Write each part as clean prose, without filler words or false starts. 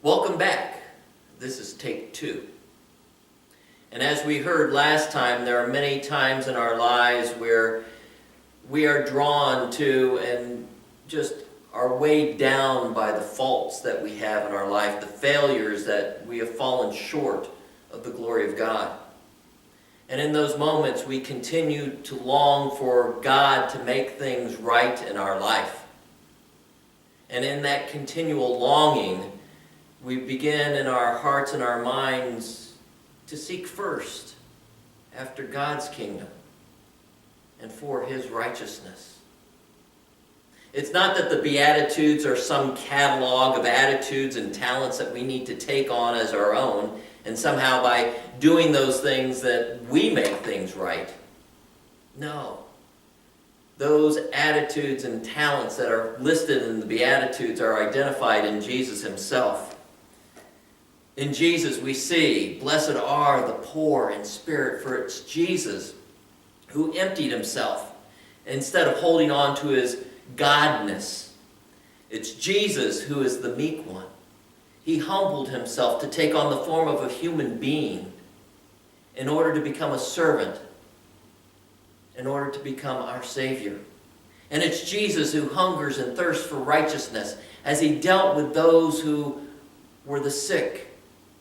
Welcome back. This is take 2. And as we heard last time, there are many times in our lives where we are drawn to and just are weighed down by the faults that we have in our life, the failures that we have fallen short of the glory of God. And in those moments, we continue to long for God to make things right in our life. And in that continual longing, we begin in our hearts and our minds to seek first after God's kingdom and for His righteousness. It's not that the BeAttitudes are some catalog of attitudes and talents that we need to take on as our own, and somehow by doing those things that we make things right. No. Those attitudes and talents that are listed in the BeAttitudes are identified in Jesus Himself. In Jesus we see, blessed are the poor in spirit, for it's Jesus who emptied Himself instead of holding on to His godness. It's Jesus who is the meek one. He humbled Himself to take on the form of a human being in order to become a servant, in order to become our Savior. And it's Jesus who hungers and thirsts for righteousness as He dealt with those who were the sick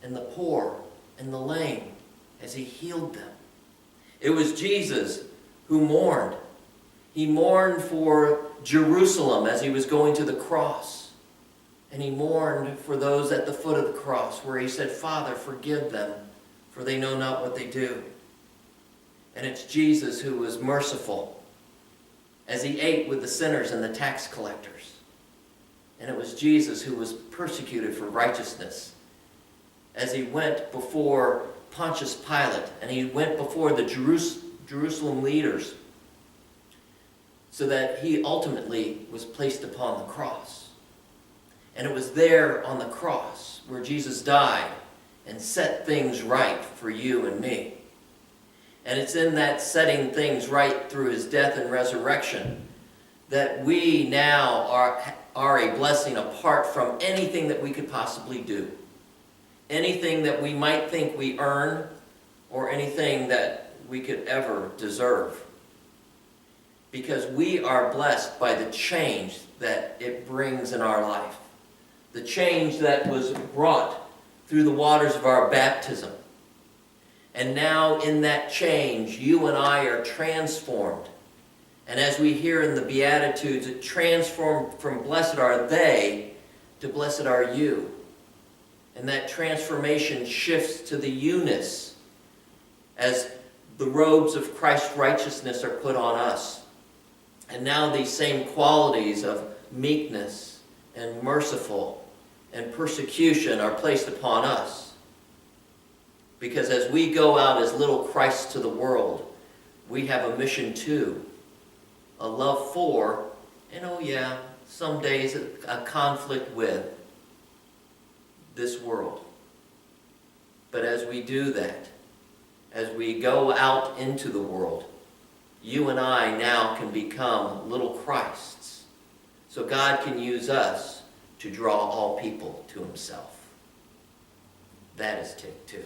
and the poor and the lame as He healed them. It was Jesus who mourned. He mourned for Jerusalem as He was going to the cross. And He mourned for those at the foot of the cross where He said, Father, forgive them, for they know not what they do. And it's Jesus who was merciful as He ate with the sinners and the tax collectors. And it was Jesus who was persecuted for righteousness as He went before Pontius Pilate and He went before the Jerusalem leaders so that He ultimately was placed upon the cross. And it was there on the cross where Jesus died and set things right for you and me. And it's in that setting things right through His death and resurrection that we now are a blessing apart from anything that we could possibly do. Anything that we might think we earn or anything that we could ever deserve. Because we are blessed by the change that it brings in our life. The change that was brought through the waters of our baptism. And now in that change, you and I are transformed. And as we hear in the BeAttitudes, it transformed from blessed are they to blessed are you. And that transformation shifts to the you-ness as the robes of Christ's righteousness are put on us. And now these same qualities of meekness and merciful and persecution are placed upon us. Because as we go out as little Christ to the world, we have a mission too. A love for, and oh yeah, some days a conflict with this world. But as we do that, as we go out into the world, you and I now can become little Christs. So God can use us to draw all people to Himself. That is take 2.